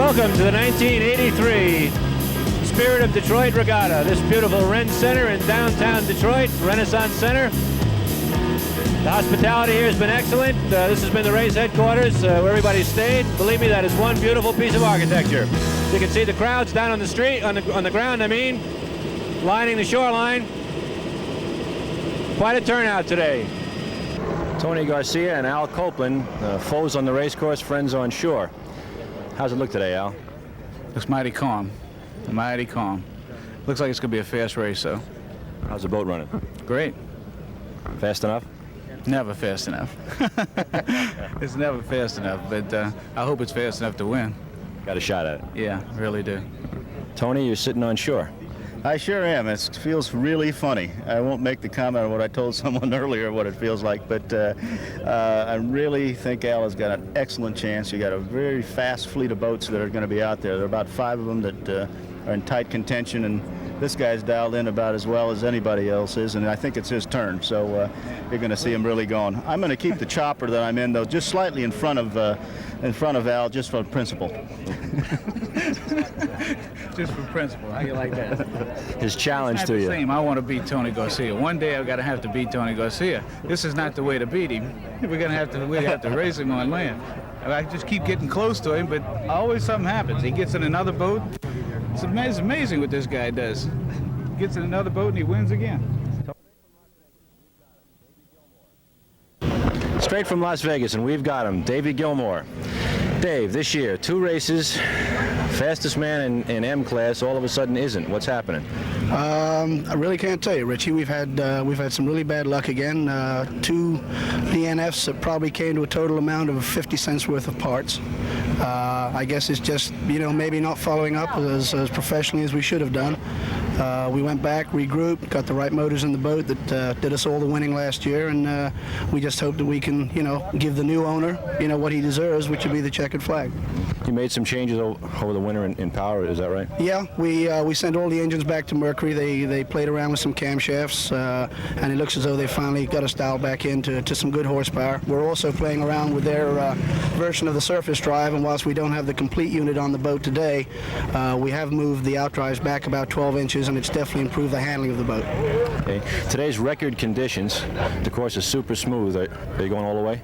Welcome to the 1983 Spirit of Detroit Regatta. This beautiful Wren Center in downtown Detroit, Renaissance Center. The hospitality here has been excellent. This has been the race headquarters where everybody stayed. Believe me, that is one beautiful piece of architecture. You can see the crowds down on the street, on the ground, lining the shoreline. Quite a turnout today. Tony Garcia and Al Copeland, foes on the race course, friends on shore. How's it look today, Al? Looks mighty calm. Mighty calm. Looks like it's going to be a fast race, though. How's the boat running? Great. Fast enough? Never fast enough. It's never fast enough, but I hope it's fast enough to win. Got a shot at it? Yeah, really do. Tony, you're sitting on shore. I sure am. It feels really funny. I won't make the comment on what I told someone earlier, what it feels like, but I really think Al has got an excellent chance. You got a very fast fleet of boats that are going to be out there. There are about 5 of them that are in tight contention, and this guy's dialed in about as well as anybody else is, and I think it's his turn, so you're going to see him really going. I'm going to keep the chopper that I'm in, though, just slightly in front of Al, just for principle. Just for principle. How you like that? His challenge to you. Same. I want to beat Tony Garcia. One day I've got to have to beat Tony Garcia. This is not the way to beat him. We have to race him on land. I just keep getting close to him, but always something happens. He gets in another boat. It's amazing what this guy does. Gets in another boat and he wins again. Straight from Las Vegas, and we've got him, Davey Gilmore. Dave, this year, 2 races, fastest man in M class all of a sudden isn't. What's happening? I really can't tell you, Richie. We've had some really bad luck again. 2 DNFs that probably came to a total amount of 50 cents worth of parts. I guess it's just, maybe not following up as professionally as we should have done. We went back, regrouped, got the right motors in the boat that did us all the winning last year, and we just hope that we can, give the new owner, what he deserves, which would be the checkered flag. You made some changes over the winter in power, is that right? Yeah, we sent all the engines back to Mercury. They played around with some camshafts, and it looks as though they finally got us dialed back into some good horsepower. We're also playing around with their version of the surface drive, and whilst we don't have the complete unit on the boat today, we have moved the outdrives back about 12 inches, and it's definitely improved the handling of the boat. Okay. Today's record conditions, the course is super smooth. Are you going all the way?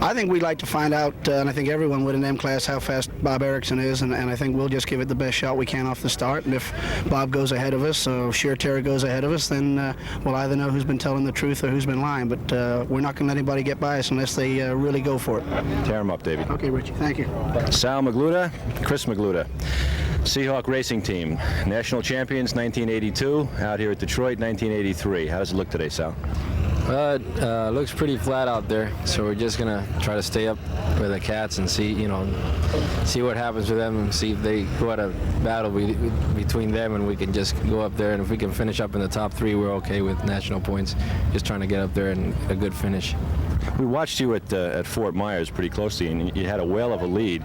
I think we'd like to find out, and I think everyone would in M-Class, how fast Bob Erickson is, and I think we'll just give it the best shot we can off the start. And if Bob goes ahead of us, or Sheer Terror goes ahead of us, then we'll either know who's been telling the truth or who's been lying. But we're not going to let anybody get by us unless they really go for it. Tear him up, David. Okay, Richie. Thank you. Sal Magluta, Chris Magluta. Seahawk Racing Team, national champions 1982, out here at Detroit 1983. How does it look today, Sal? Looks pretty flat out there, so we're just gonna try to stay up with the cats and see what happens with them, and see if they go at a battle between them, and we can just go up there, and if we can finish up in the top 3, we're okay with national points. Just trying to get up there and a good finish. We watched you at Fort Myers pretty closely, and you had a whale of a lead.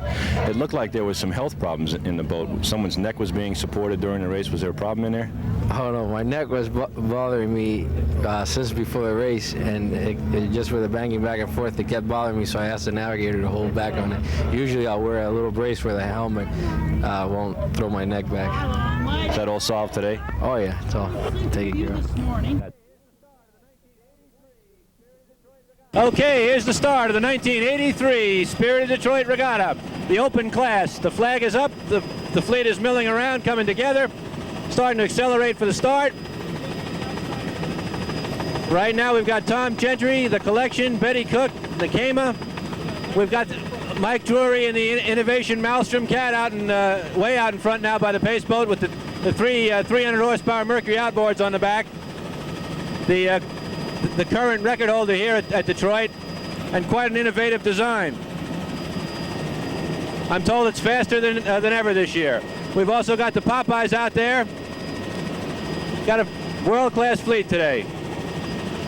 It looked like there was some health problems in the boat. Someone's neck was being supported during the race. Was there a problem in there? Oh no, my neck was bothering me since before the race, and it just with the banging back and forth, it kept bothering me, so I asked the navigator to hold back on it. Usually I'll wear a little brace where the helmet won't throw my neck back. Is that all solved today? Oh yeah, it's all taken care of. Okay, here's the start of the 1983 Spirit of Detroit Regatta. The open class, the flag is up, the fleet is milling around, coming together, starting to accelerate for the start. Right now we've got Tom Gentry, the Collection, Betty Cook, the Kama. We've got Mike Drury and the Innovation Maelstrom Cat out in, way out in front now by the pace boat with the 300 horsepower Mercury outboards on the back. The current record holder here at Detroit, and quite an innovative design. I'm told it's faster than ever this year. We've also got the Popeyes out there. Got a world-class fleet today.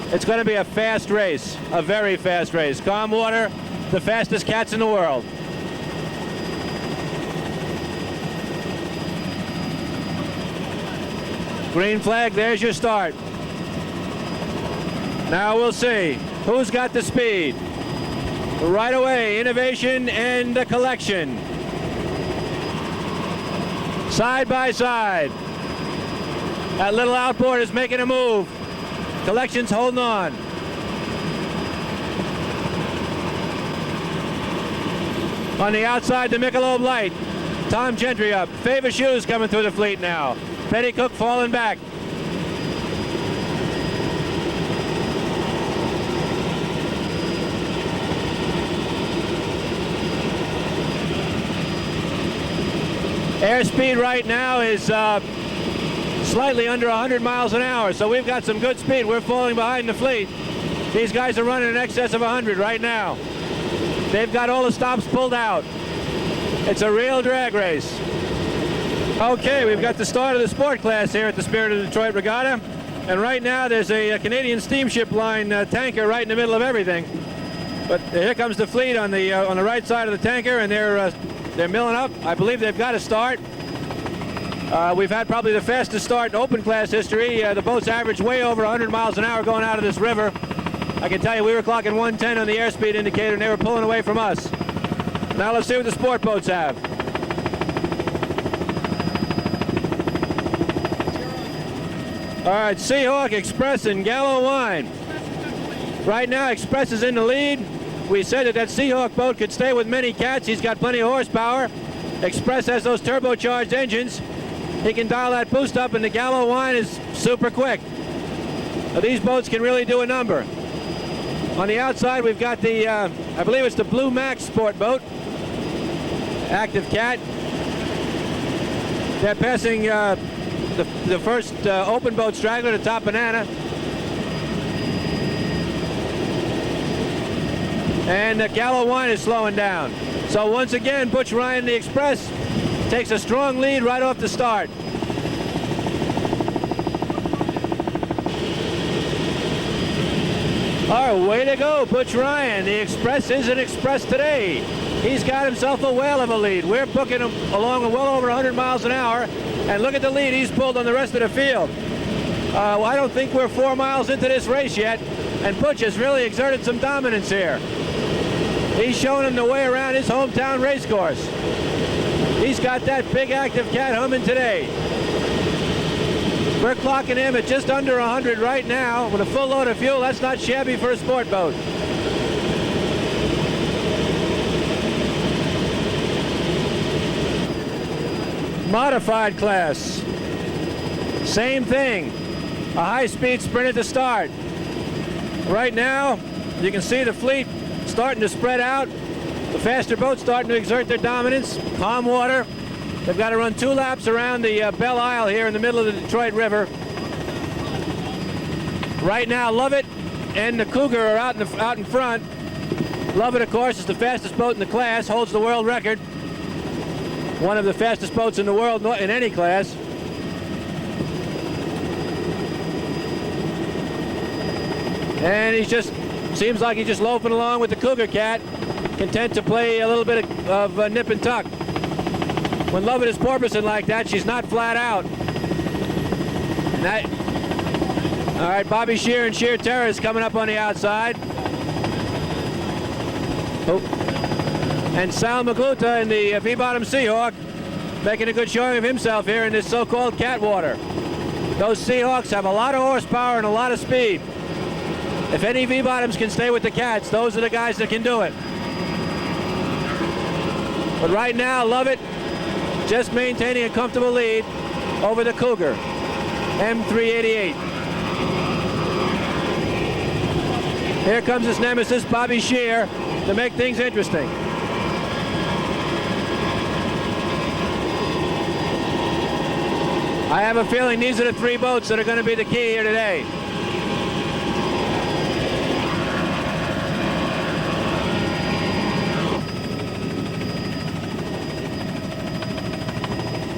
It's going to be a fast race, a very fast race. Calm water, the fastest cats in the world. Green flag, there's your start. Now we'll see who's got the speed. Right away, Innovation and the Collection. Side by side. That little outboard is making a move. Collection's holding on. On the outside, the Michelob Light. Tom Gentry up. Favor Shoes coming through the fleet now. Betty Cook falling back. Airspeed right now is slightly under 100 miles an hour, so we've got some good speed. We're falling behind the fleet. These guys are running in excess of 100 right now. They've got all the stops pulled out. It's a real drag race. Okay, we've got the start of the sport class here at the Spirit of Detroit Regatta, and right now there's a Canadian Steamship Line tanker right in the middle of everything. But here comes the fleet on the right side of the tanker, and they're milling up. I believe they've got a start. We've had probably the fastest start in open class history. The boats average way over 100 miles an hour going out of this river. I can tell you we were clocking 110 on the airspeed indicator and they were pulling away from us. Now let's see what the sport boats have. All right, Seahawk, Express, and Gallo Wine. Right now, Express is in the lead. We said that Seahawk boat could stay with many cats. He's got plenty of horsepower. Express has those turbocharged engines. He can dial that boost up, and the Gallo Wine is super quick. Now, these boats can really do a number. On the outside, we've got the, I believe it's the Blue Max sport boat. Active Cat. They're passing the first open boat straggler, the Top Banana. And the Gallo Wine is slowing down. So once again, Butch Ryan, the Express, takes a strong lead right off the start. Oh, way to go, Butch Ryan. The Express is an Express today. He's got himself a whale of a lead. We're booking him along well over 100 miles an hour. And look at the lead he's pulled on the rest of the field. I don't think we're 4 miles into this race yet. And Butch has really exerted some dominance here. He's showing him the way around his hometown race course. He's got that big Active Cat humming today. We're clocking him at just under 100 right now with a full load of fuel. That's not shabby for a sport boat. Modified class. Same thing. A high-speed sprint at the start. Right now, you can see the fleet starting to spread out. The faster boats starting to exert their dominance. Calm water. They've got to run 2 laps around the Belle Isle here in the middle of the Detroit River. Right now, Lovett and the Cougar are out in front. Lovett, of course, is the fastest boat in the class, holds the world record. One of the fastest boats in the world in any class. And he's just, seems like he's just loafing along with the Cougar Cat, content to play a little bit of nip and tuck. When Lovett is porpoising like that, she's not flat out. All right, Bobby Shear and Sheer Terror is coming up on the outside. Oh. And Sal Magluta in the V-bottom Seahawk making a good showing of himself here in this so-called catwater. Those Seahawks have a lot of horsepower and a lot of speed. If any V-bottoms can stay with the Cats, those are the guys that can do it. But right now, Lovett just maintaining a comfortable lead over the Cougar, M388. Here comes his nemesis, Bobby Shear, to make things interesting. I have a feeling these are the 3 boats that are going to be the key here today.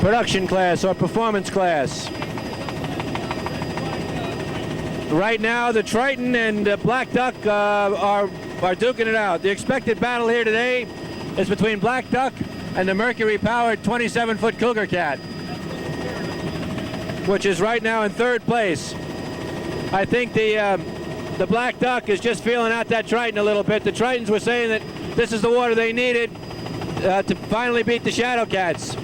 Production class or performance class. Right now, the Triton and Black Duck are duking it out. The expected battle here today is between Black Duck and the Mercury-powered 27-foot Cougar Cat, which is right now in 3rd place. I think the Black Duck is just feeling out that Triton a little bit. The Tritons were saying that this is the water they needed to finally beat the Shadow Cats.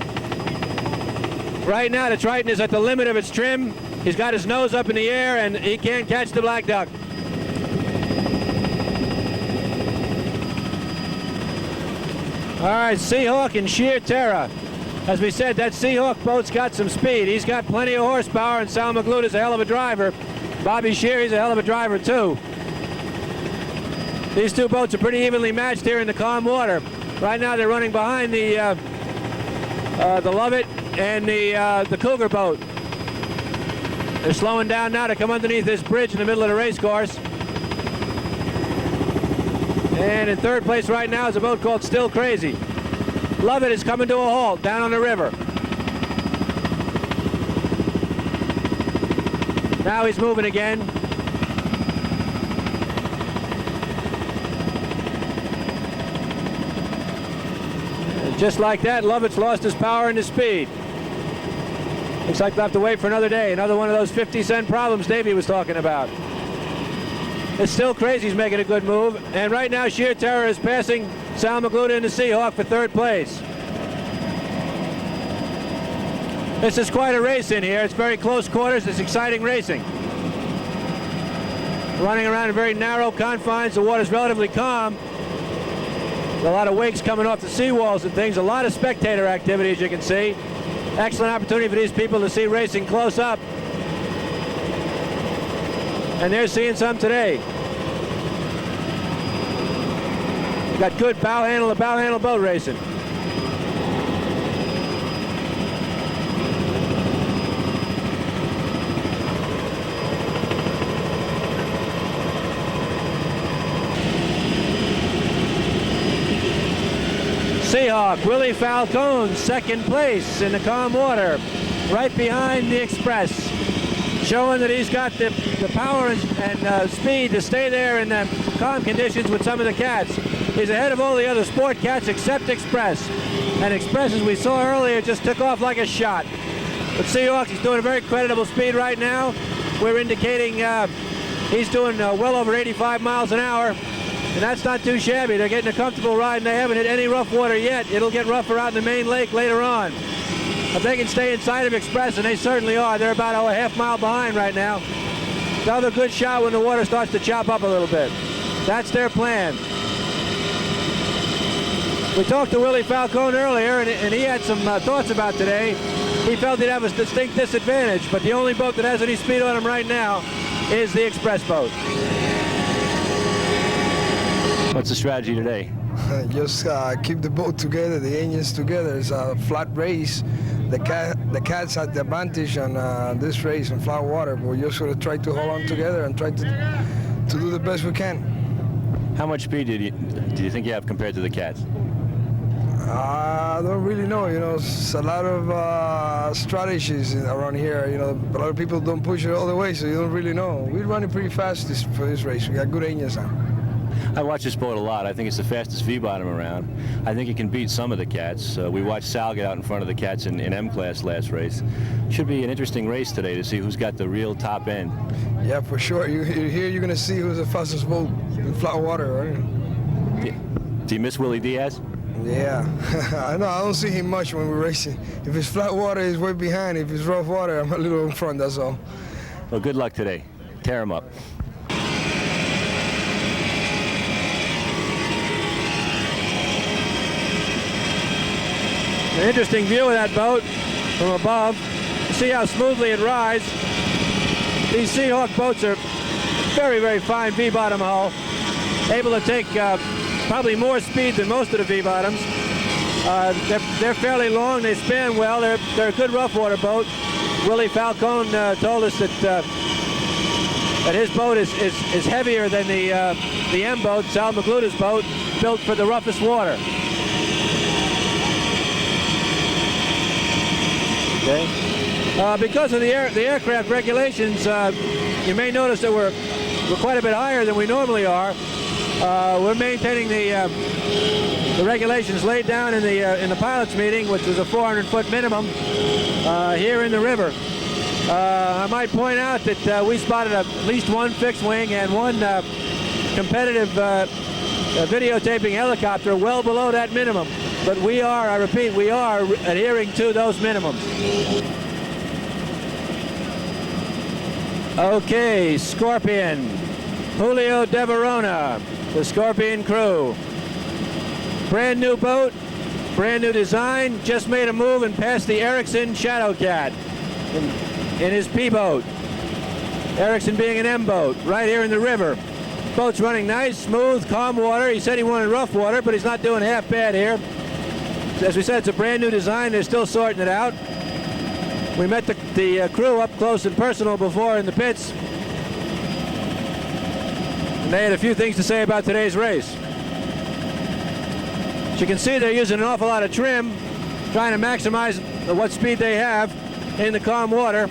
Right now, the Triton is at the limit of its trim. He's got his nose up in the air, and he can't catch the black duck. All right, Seahawk and Sheer Terror. As we said, that Seahawk boat's got some speed. He's got plenty of horsepower, and Sal McGluder's a hell of a driver. Bobby Sheer, he's a hell of a driver, too. These two boats are pretty evenly matched here in the calm water. Right now, they're running behind the Lovett and the Cougar boat. They're slowing down now to come underneath this bridge in the middle of the race course. And in third place right now is a boat called Still Crazy. Lovett is coming to a halt down on the river. Now he's moving again. And just like that, Lovett's lost his power and his speed. Looks like they'll have to wait for another day. Another one of those 50-cent problems Davey was talking about. It's Still Crazy's making a good move. And right now, Sheer Terror is passing Sal McGluder and the Seahawk for third place. This is quite a race in here. It's very close quarters. It's exciting racing. Running around in very narrow confines. The water's relatively calm. A lot of wakes coming off the seawalls and things. A lot of spectator activity, as you can see. Excellent opportunity for these people to see racing close up. And they're seeing some today. Got good bow handle boat racing. Seahawk, Willie Falcone, second place in the calm water, right behind the Express, showing that he's got the power and speed to stay there in the calm conditions with some of the cats. He's ahead of all the other sport cats except Express. And Express, as we saw earlier, just took off like a shot. But Seahawk, he's doing a very creditable speed right now. We're indicating he's doing well over 85 miles an hour. And that's not too shabby. They're getting a comfortable ride, and they haven't hit any rough water yet. It'll get rougher out in the main lake later on. If they can stay inside of Express, and they certainly are, they're about a half mile behind right now. They'll have a good shot when the water starts to chop up a little bit. That's their plan. We talked to Willie Falcone earlier, and he had some thoughts about today. He felt he'd have a distinct disadvantage, but the only boat that has any speed on him right now is the Express boat. What's the strategy today? Just keep the boat together, the engines together. It's a flat race. The cats had the advantage on this race on flat water, but we're just going to try to hold on together and try to do the best we can. How much speed do you think you have compared to the cats? I don't really know. You know, it's a lot of strategies around here. You know, a lot of people don't push it all the way, so you don't really know. We're running pretty fast for this race. We got good engines on. I watch this boat a lot. I think it's the fastest V-bottom around. I think it can beat some of the cats. We watched Sal get out in front of the cats in M-Class last race. Should be an interesting race today to see who's got the real top end. Yeah, for sure. Here you're going to see who's the fastest boat in flat water, right? Do you miss Willie Diaz? Yeah, I know. I don't see him much when we're racing. If it's flat water, he's way behind. If it's rough water, I'm a little in front, that's all. Well, good luck today. Tear him up. An interesting view of that boat from above. See how smoothly it rides. These Seahawk boats are very, very fine V-bottom hull, able to take probably more speed than most of the V-bottoms. They're fairly long. They span well. They're a good rough water boat. Willie Falcone told us that his boat is heavier than the M boat, Sal McGluder's boat, built for the roughest water. Okay. Because of the aircraft regulations, you may notice that we're quite a bit higher than we normally are. We're maintaining the regulations laid down in the pilots meeting, which was a 400-foot minimum here in the river. I might point out that we spotted at least one fixed wing and one competitive videotaping helicopter well below that minimum. but we are, I repeat, we are adhering to those minimums. Okay, Scorpion, Julio De Verona, the Scorpion crew. Brand new boat, brand new design, just made a move and passed the Erickson Shadowcat in his P boat. Erickson being an M boat, right here in the river. Boat's running nice, smooth, calm water. He said he wanted rough water, but he's not doing half bad here. As we said, it's a brand new design. They're still sorting it out. We met the crew up close and personal before in the pits. And they had a few things to say about today's race. As you can see, they're using an awful lot of trim, trying to maximize what speed they have in the calm water,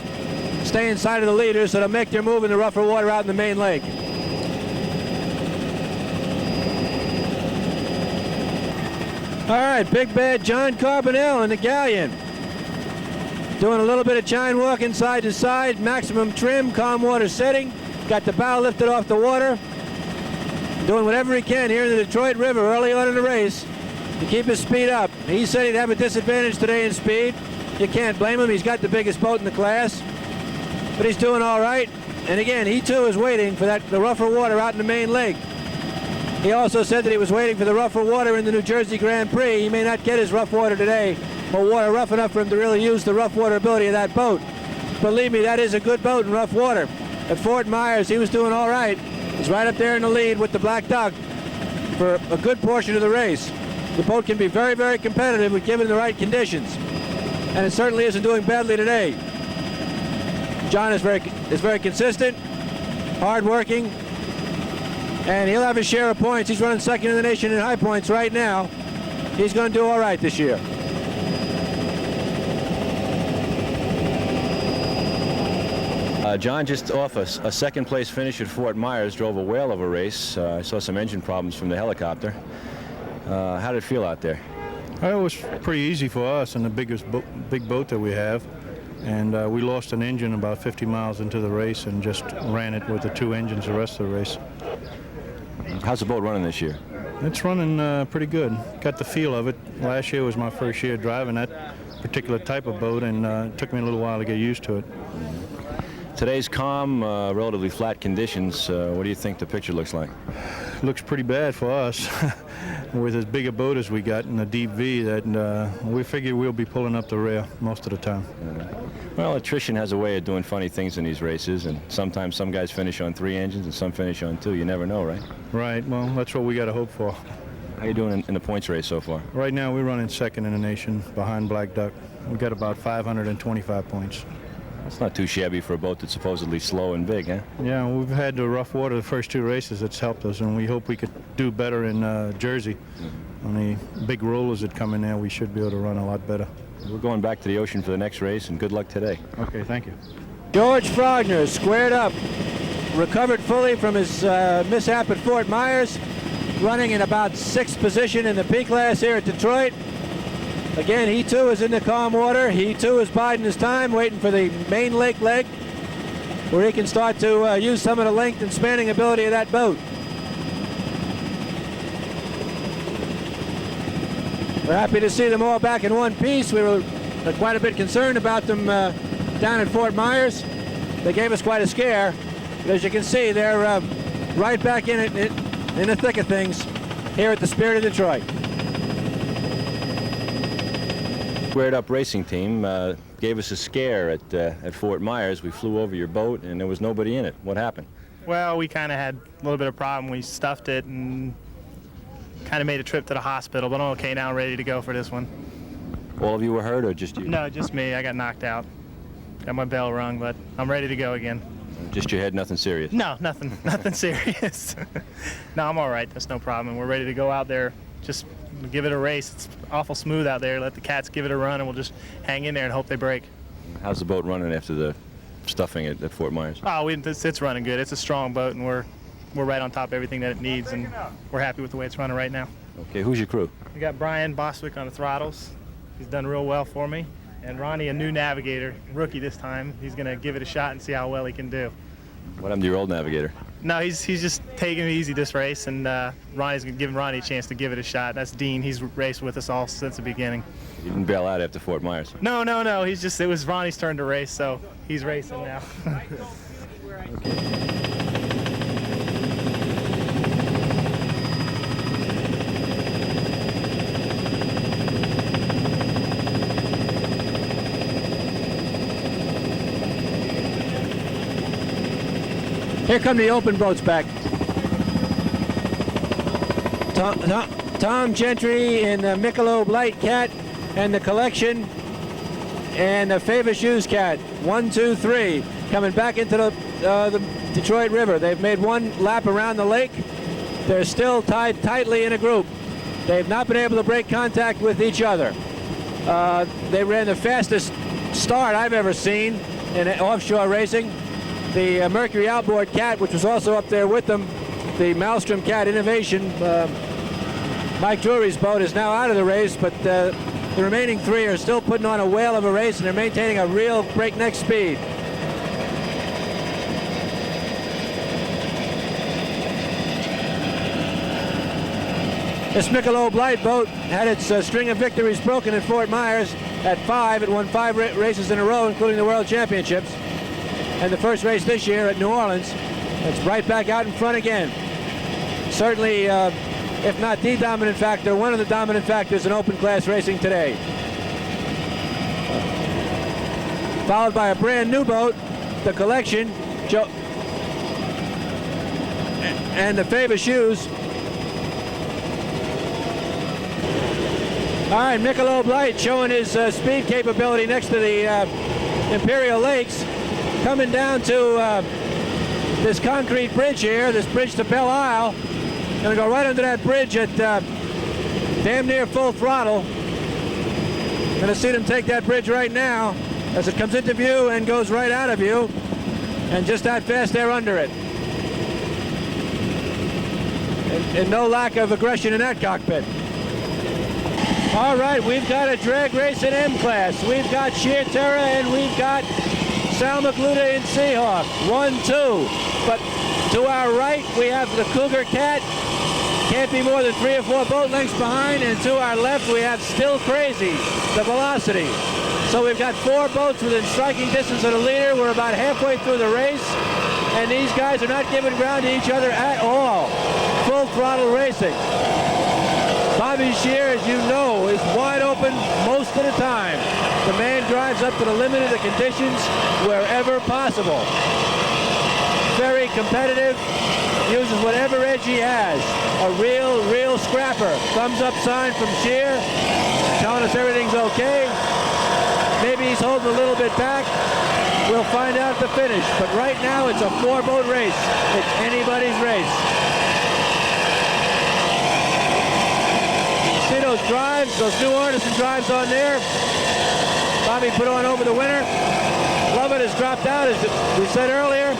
stay inside of the leaders so they'll make their move in the rougher water out in the main lake. All right, big bad John Carbonell in the galleon. Doing a little bit of chine walking side to side, maximum trim, calm water setting. Got the bow lifted off the water. Doing whatever he can here in the Detroit River early on in the race to keep his speed up. He said he'd have a disadvantage today in speed. You can't blame him. He's got the biggest boat in the class. But he's doing all right. And again, he too is waiting for the rougher water out in the main lake. He also said that he was waiting for the rougher water in the New Jersey Grand Prix. He may not get his rough water today, or water rough enough for him to really use the rough water ability of that boat. Believe me, that is a good boat in rough water. At Fort Myers, he was doing all right. He's right up there in the lead with the Black Duck for a good portion of the race. The boat can be very, very competitive if given the right conditions. And it certainly isn't doing badly today. John is very consistent, hard-working, and he'll have his share of points. He's running second in the nation in high points right now. He's going to do all right this year. John, just off a second place finish at Fort Myers, drove a whale of a race. I saw some engine problems from the helicopter. How did it feel out there? It was pretty easy for us and the big boat that we have. And we lost an engine about 50 miles into the race and just ran it with the two engines the rest of the race. How's the boat running this year? It's running pretty good. Got the feel of it. Last year was my first year driving that particular type of boat, and it took me a little while to get used to it. Today's calm, relatively flat conditions. What do you think the picture looks like? Looks pretty bad for us. With as big a boat as we got in the deep V, that we figure we'll be pulling up the rear most of the time. Well, attrition has a way of doing funny things in these races, and sometimes some guys finish on 3 engines and some finish on 2. You never know, right? Right. Well, that's what we got to hope for. How you doing in the points race so far? Right now, we're running second in the nation behind Black Duck. We got about 525 points. That's not too shabby for a boat that's supposedly slow and big, huh? Yeah, we've had the rough water the first 2 races. It's helped us, and we hope we could do better in Jersey. On the big rollers that come in there, we should be able to run a lot better. We're going back to the ocean for the next race, and good luck today. Okay, thank you. George Frogner squared up, recovered fully from his mishap at Fort Myers, running in about 6th position in the P class here at Detroit. Again, he too is in the calm water. He too is biding his time, waiting for the main lake leg, where he can start to use some of the length and spanning ability of that boat. We're happy to see them all back in one piece. We were quite a bit concerned about them down at Fort Myers. They gave us quite a scare. But as you can see, they're right back in it, in the thick of things here at the Spirit of Detroit. Squared Up Racing Team gave us a scare at Fort Myers. We flew over your boat, and there was nobody in it. What happened? Well, we kind of had a little bit of problem. We stuffed it and kind of made a trip to the hospital, but I'm okay now, ready to go for this one. All of you were hurt, or just you? No, just me. I got knocked out. Got my bell rung, but I'm ready to go again. Just your head, nothing serious? No, nothing serious. No, I'm all right. That's no problem. We're ready to go out there, just give it a race. It's awful smooth out there. Let the cats give it a run, and we'll just hang in there and hope they break. How's the boat running after the stuffing at Fort Myers? Oh, it's running good. It's a strong boat, and we're right on top of everything that it needs, and we're happy with the way it's running right now. Okay, who's your crew? We got Brian Bostwick on the throttles. He's done real well for me. And Ronnie, a new navigator, rookie this time. He's going to give it a shot and see how well he can do. What happened to your old navigator? No, he's just taking it easy this race, and Ronnie's giving Ronnie a chance to give it a shot. That's Dean. He's raced with us all since the beginning. You didn't bail out after Fort Myers. No. It was Ronnie's turn to race, so he's racing now. Here come the open boats back. Tom Gentry in the Michelob Light Cat and the Collection and the Favor Shoes Cat. 1, 2, 3 coming back into the Detroit River. They've made one lap around the lake. They're still tied tightly in a group. They've not been able to break contact with each other. They ran the fastest start I've ever seen in offshore racing. The Mercury Outboard Cat, which was also up there with them, the Maelstrom Cat Innovation, Mike Drury's boat, is now out of the race, but the remaining three are still putting on a whale of a race, and they're maintaining a real breakneck speed. This Michelob Light boat had its string of victories broken at Fort Myers at 5. It won 5 races in a row, including the World Championships. And the first race this year at New Orleans, it's right back out in front again. Certainly, if not the dominant factor, one of the dominant factors in open class racing today. Followed by a brand new boat, the Collection, and the Favor Shoes. All right, Michelob Light showing his speed capability next to the Imperial Lakes. Coming down to this concrete bridge here, this bridge to Belle Isle. Gonna go right under that bridge at damn near full throttle. Gonna see them take that bridge right now as it comes into view and goes right out of view. And just that fast they're under it. And no lack of aggression in that cockpit. All right, we've got a drag race in M class. We've got Sheer Terror and we've got Sal Magluta in Seahawk. 1, 2. But to our right, we have the Cougar Cat. Can't be more than 3 or 4 boat lengths behind. And to our left, we have Still Crazy, the Velocity. So we've got 4 boats within striking distance of the leader. We're about halfway through the race. And these guys are not giving ground to each other at all. Full throttle racing. Bobby Shear, as you know, is wide open most of the time. The man drives up to the limit of the conditions wherever possible. Very competitive, uses whatever edge he has. A real scrapper. Thumbs up sign from Shear, telling us everything's okay. Maybe he's holding a little bit back. We'll find out at the finish. But right now, it's a 4-boat race. It's anybody's race. See those drives, those new Artisan drives on there? Bobby put on over the winter. Lovett has dropped out, as we said earlier.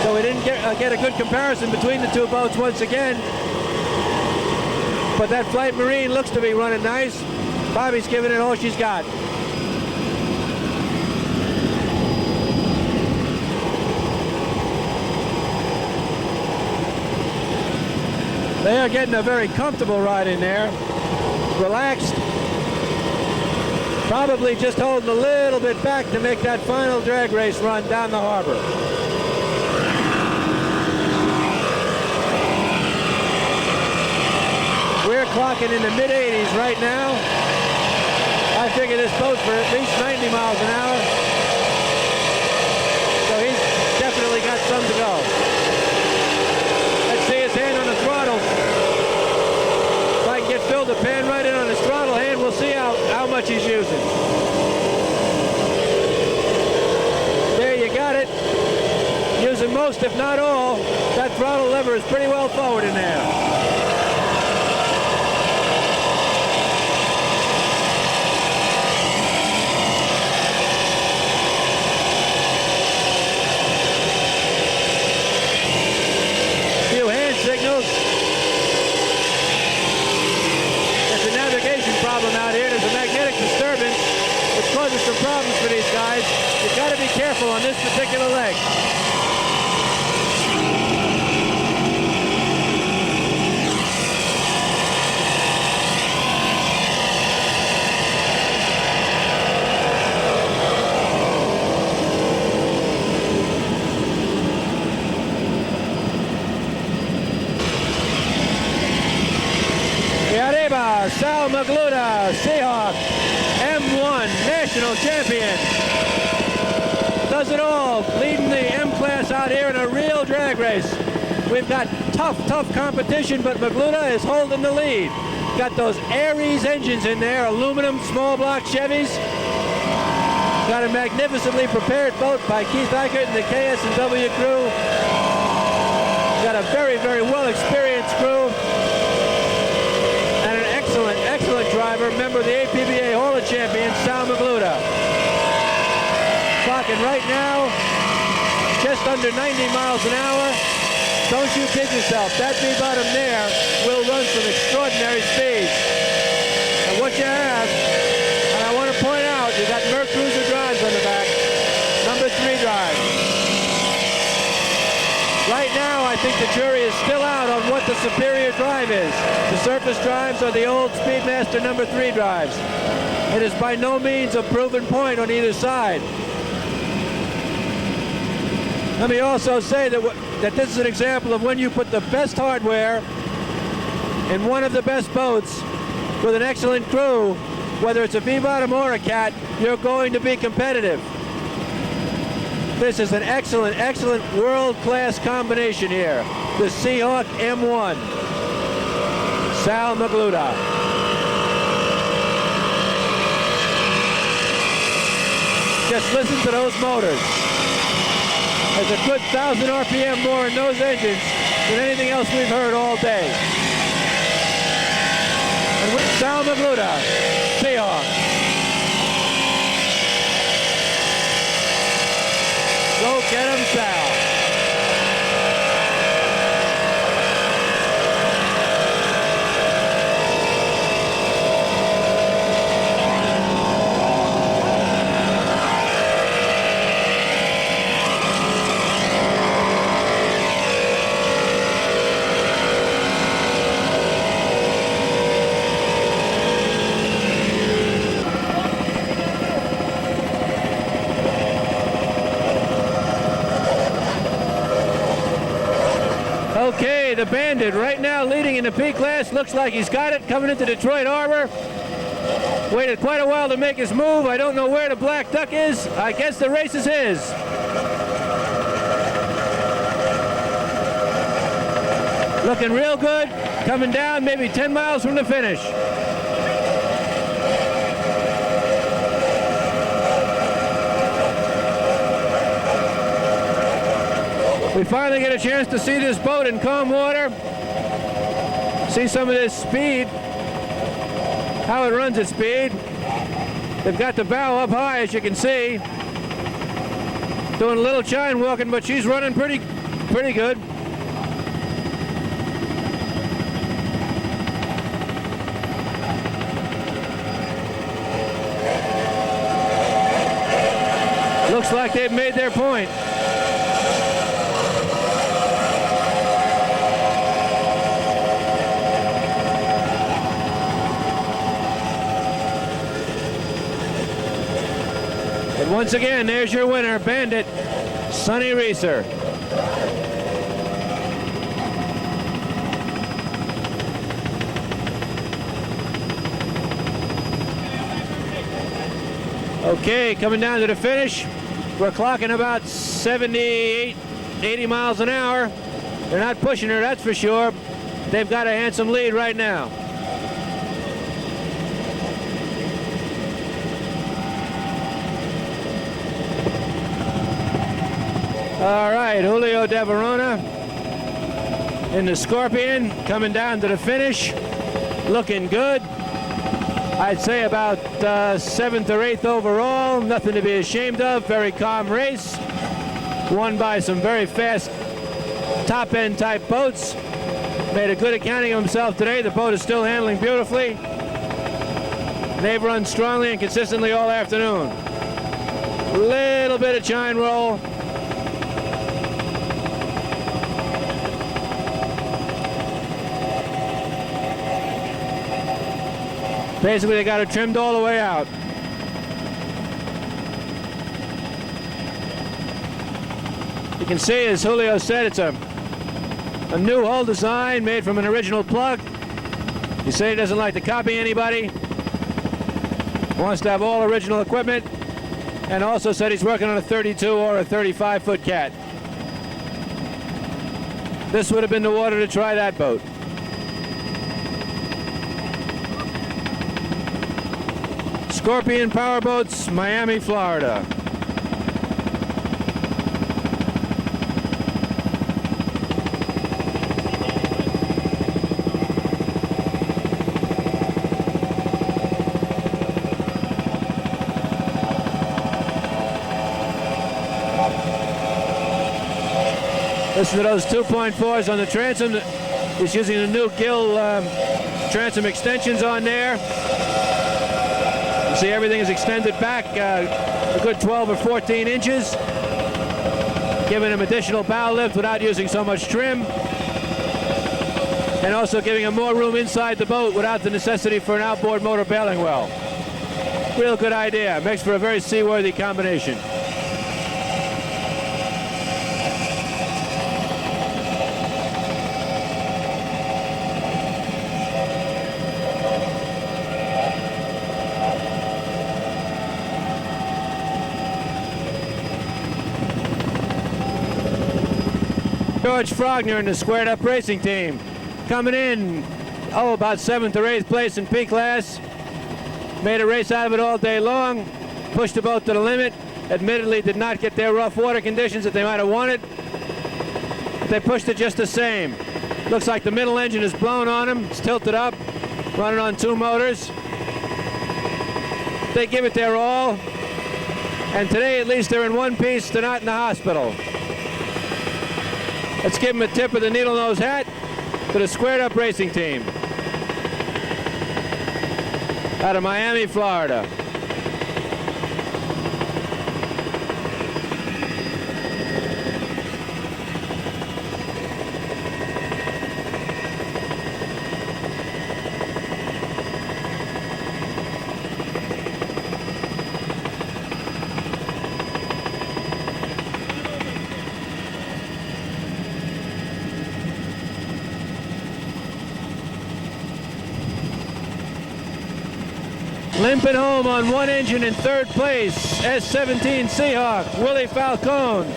So we didn't get a good comparison between the 2 boats once again. But that Flight Marine looks to be running nice. Bobby's giving it all she's got. They are getting a very comfortable ride in there. Relaxed. Probably just holding a little bit back to make that final drag race run down the harbor. We're clocking in the mid-80s right now. I figure this boat's for at least 90 miles an hour. So he's definitely got some to go. Let's see his hand on the throttle. If I can get Phil to pan right in on his throttle hand, we'll see how much he's using. There you got it. Using most, if not all. That throttle lever is pretty well forward in there. Problem out here. There's a magnetic disturbance which causes some problems for these guys. You've got to be careful on this particular leg. Magluta, Seahawk, M1 national champion. Does it all, leading the M class out here in a real drag race. We've got tough competition, but Magluta is holding the lead. Got those Aries engines in there, aluminum small block Chevys. Got a magnificently prepared boat by Keith Eichert and the KS&W crew. Got a very well experienced crew. And an excellent driver, member of the APBA Hall of Champions, Sal Magluta. Clocking right now, just under 90 miles an hour. Don't you kid yourself, that V-bottom there will run some extraordinary speeds. And what you have, and I want to point out, you got Merc Cruiser drives on the back, number 3 drive. Right now, I think the jury is still out on what the superior drive is. The surface drives are the old Speedmaster number 3 drives. It is by no means a proven point on either side. Let me also say that this is an example of when you put the best hardware in one of the best boats with an excellent crew, whether it's a V-bottom or a Cat, you're going to be competitive. This is an excellent world-class combination here. The Seahawk M1. Sal Magluta. Just listen to those motors. There's a good 1,000 RPM more in those engines than anything else we've heard all day. And with Sal Magluta, Seahawk. Go get him, Sal. Okay, the Bandit right now leading in the P class. Looks like he's got it coming into Detroit Harbor. Waited quite a while to make his move. I don't know where the Black Duck is. I guess the race is his. Looking real good. Coming down maybe 10 miles from the finish. We finally get a chance to see this boat in calm water, see some of this speed, how it runs at speed. They've got the bow up high, as you can see. Doing a little chine walking, but she's running pretty good. Looks like they've made their point. And once again, there's your winner, Bandit, Sonny Reeser. Okay, coming down to the finish. We're clocking about 78, 80 miles an hour. They're not pushing her, that's for sure. They've got a handsome lead right now. All right, Julio de Verona in the Scorpion, coming down to the finish, looking good. I'd say about 7th or 8th overall, nothing to be ashamed of, very calm race. Won by some very fast top-end type boats. Made a good accounting of himself today. The boat is still handling beautifully. They've run strongly and consistently all afternoon. Little bit of chine roll. Basically, they got it trimmed all the way out. You can see, as Julio said, it's a new hull design made from an original plug. He said he doesn't like to copy anybody, wants to have all original equipment, and also said he's working on a 32 or a 35-foot cat. This would have been the water to try that boat. Scorpion Powerboats, Miami, Florida. Listen to those 2.4s on the transom. He's using the new gill transom extensions on there. You see everything is extended back a good 12 or 14 inches, giving him additional bow lift without using so much trim, and also giving him more room inside the boat without the necessity for an outboard motor bailing well. Real good idea. Makes for a very seaworthy combination. George Frogner in the squared up racing team. Coming in, about 7th or 8th place in P class. Made a race out of it all day long. Pushed the boat to the limit. Admittedly did not get their rough water conditions that they might have wanted. But they pushed it just the same. Looks like the middle engine is blown on them. It's tilted up, running on 2 motors. They give it their all. And today at least they're in one piece. They're not in the hospital. Let's give them a tip of the needle nose hat to the squared up racing team out of Miami, Florida. Limping home on 1 engine in 3rd place, S17 Seahawk, Willie Falcone.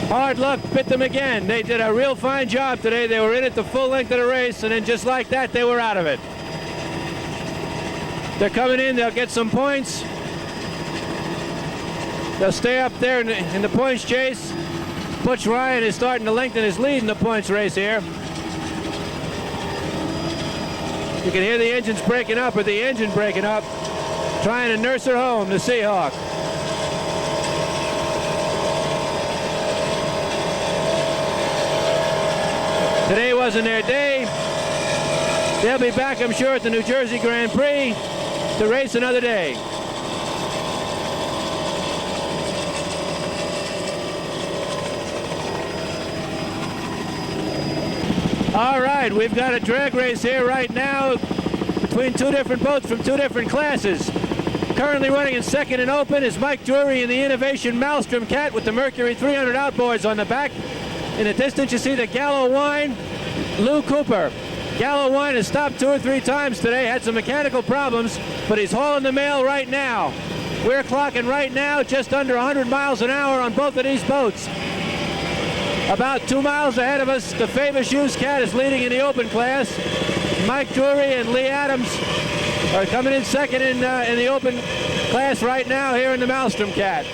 Hard luck bit them again. They did a real fine job today. They were in it the full length of the race, and then just like that, they were out of it. They're coming in, they'll get some points. They'll stay up there in the points chase. Butch Ryan is starting to lengthen his lead in the points race here. You can hear the engines breaking up, or the engine breaking up, trying to nurse her home, the Seahawk. Today wasn't their day. They'll be back, I'm sure, at the New Jersey Grand Prix to race another day. All right, we've got a drag race here right now between 2 different boats from 2 different classes. Currently running in 2nd and open is Mike Drury in the Innovation Maelstrom Cat with the Mercury 300 outboards on the back. In the distance, you see the Gallo Wine, Lou Cooper. Gallo Wine has stopped 2 or 3 times today, had some mechanical problems, but he's hauling the mail right now. We're clocking right now just under 100 miles an hour on both of these boats. About 2 miles ahead of us, the Famous Hughes Cat is leading in the open class. Mike Drury and Lee Adams are coming in 2nd in the open class right now here in the Maelstrom Cat.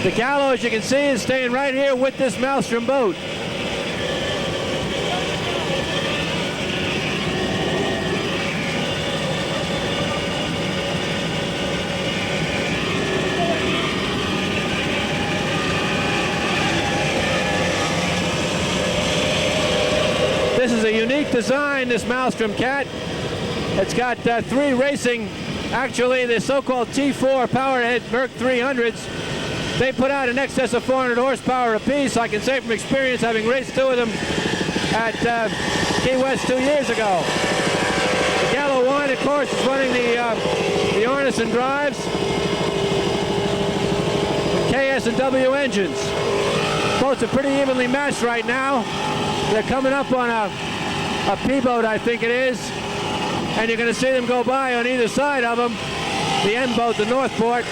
The Gallo, as you can see, is staying right here with this Maelstrom boat. This is a unique design, this Maelstrom Cat. It's got 3 racing, actually the so-called T4 Powerhead Merc 300s. They put out in excess of 400 horsepower apiece. I can say from experience, having raced 2 of them at Key West 2 years ago. The Gallo Wine, of course, is running the Arneson drives, KS and W engines. Boats are pretty evenly matched right now. They're coming up on a a P-boat, I think it is. And you're going to see them go by on either side of them. The M boat, the Northport.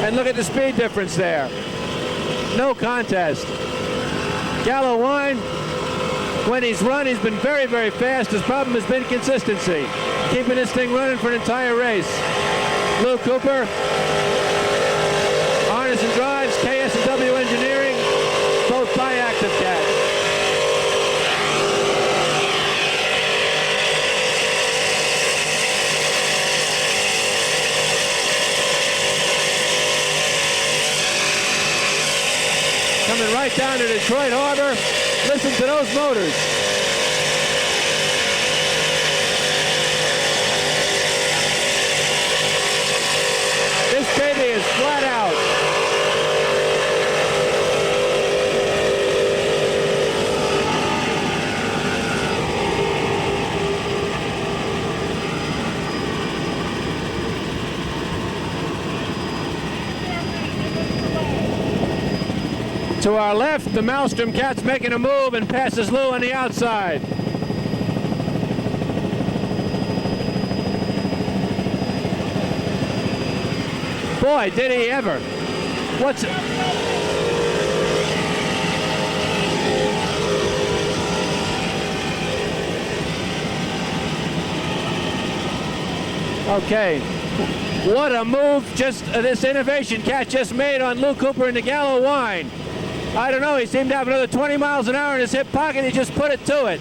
And look at the speed difference there. No contest. Gallo Wine, when he's run, he's been very, very fast. His problem has been consistency. Keeping this thing running for an entire race. Lou Cooper, Harness and Drives, KS&W Engineering, both by Active Cat. Coming right down to Detroit Harbor. Listen to those motors. This baby is flat out. To our left, the Maelstrom Cat's making a move and passes Lou on the outside. Boy, did he ever. What's it? Okay. What a move just this Innovation Cat just made on Lou Cooper and the Gallo Wine. I don't know, he seemed to have another 20 miles an hour in his hip pocket. He just put it to it.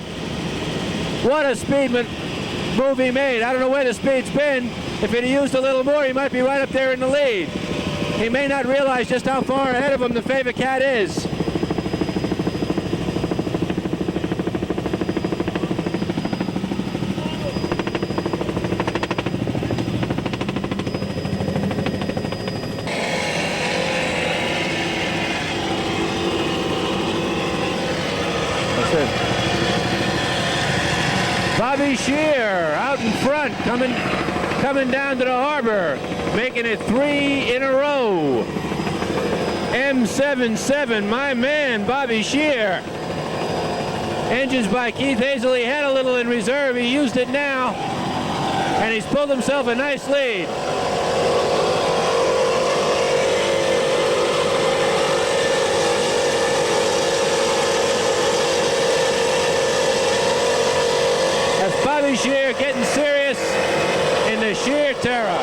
What a speed move he made. I don't know where the speed's been. If he'd used a little more, he might be right up there in the lead. He may not realize just how far ahead of him the favorite cat is. Bobby Shear out in front, coming down to the harbor, making it 3 in a row. M77, my man, Bobby Shear. Engines by Keith Hazel. He had a little in reserve. He used it now, and he's pulled himself a nice lead. Bobby Shear getting serious in the Sheer Terror.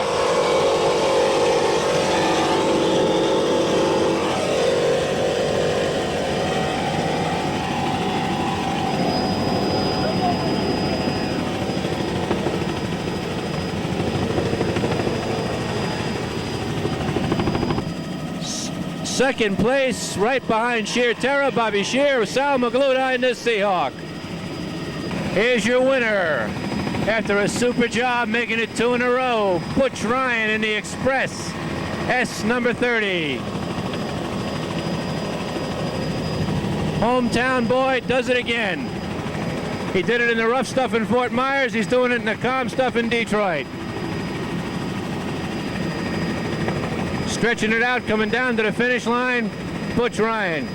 Second place, right behind Sheer Terror, Bobby Shear, Sal Magluta in the Seahawk. Here's your winner, after a super job making it 2 in a row, Butch Ryan in the Express, S number 30. Hometown boy does it again. He did it in the rough stuff in Fort Myers. He's doing it in the calm stuff in Detroit. Stretching it out, coming down to the finish line, Butch Ryan.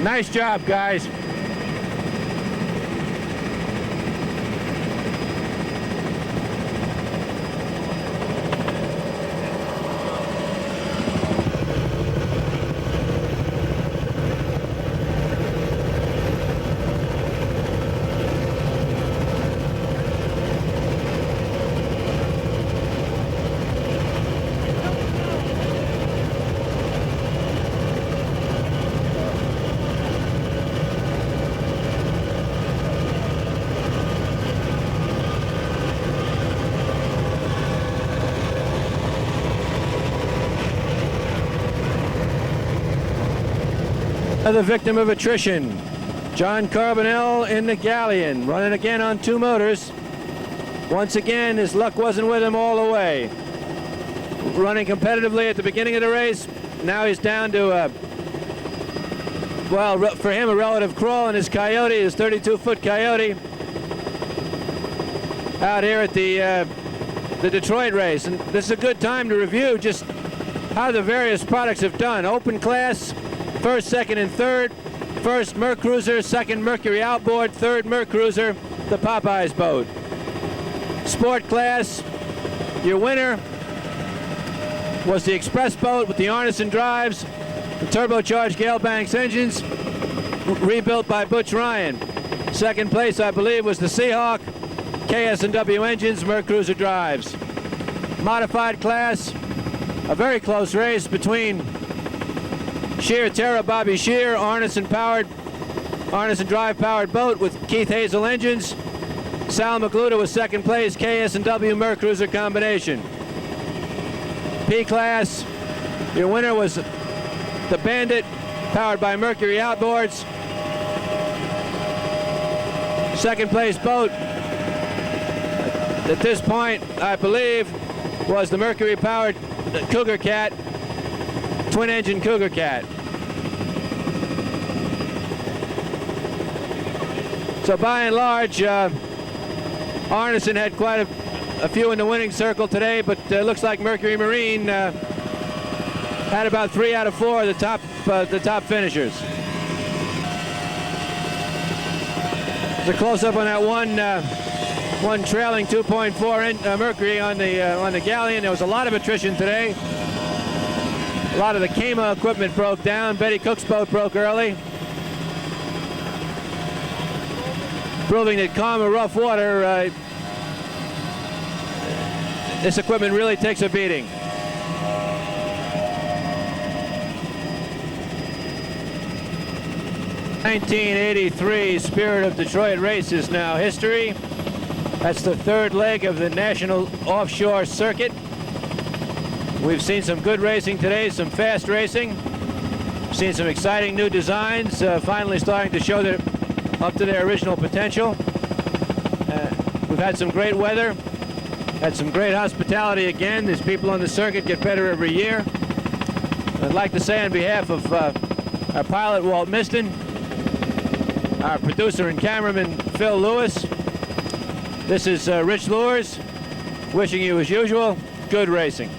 Nice job, guys. Another victim of attrition, John Carbonell in the Galleon, running again on 2 motors. Once again, his luck wasn't with him all the way. Running competitively at the beginning of the race, now he's down to, well, for him, a relative crawl in his Coyote, his 32-foot Coyote, out here at the Detroit race. And this is a good time to review just how the various products have done. Open class, first, second, and third. First, Merc Cruiser. Second, Mercury Outboard. Third, Merc Cruiser, the Popeyes boat. Sport class, your winner was the Express boat with the Arneson drives, the turbocharged Gale Banks engines, rebuilt by Butch Ryan. Second place, I believe, was the Seahawk, KS&W engines, Merc Cruiser drives. Modified class, a very close race between Shear Terra Bobby Shear, Arneson drive powered boat with Keith Hazel engines. Sal McLuda was second place, KS&W Merc Cruiser combination. P class, your winner was the Bandit, powered by Mercury Outboards. Second place boat at this point, I believe, was the Mercury powered Cougar Cat, twin engine Cougar Cat. So by and large, Arneson had quite a few in the winning circle today, but looks like Mercury Marine had about 3 out of 4 of the top finishers. There's a close-up on that one trailing 2.4 Mercury on the Galleon. There was a lot of attrition today. A lot of the Kama equipment broke down. Betty Cook's boat broke early, proving that Kama rough water, this equipment really takes a beating. '83 Spirit of Detroit race is now history. That's the third leg of the National Offshore Circuit. We've seen some good racing today, some fast racing. Seen some exciting new designs, finally starting to show that up to their original potential. We've had some great weather, had some great hospitality again. These people on the circuit get better every year. I'd like to say on behalf of our pilot, Walt Miston, our producer and cameraman, Phil Lewis, this is Rich Lures, wishing you, as usual, good racing.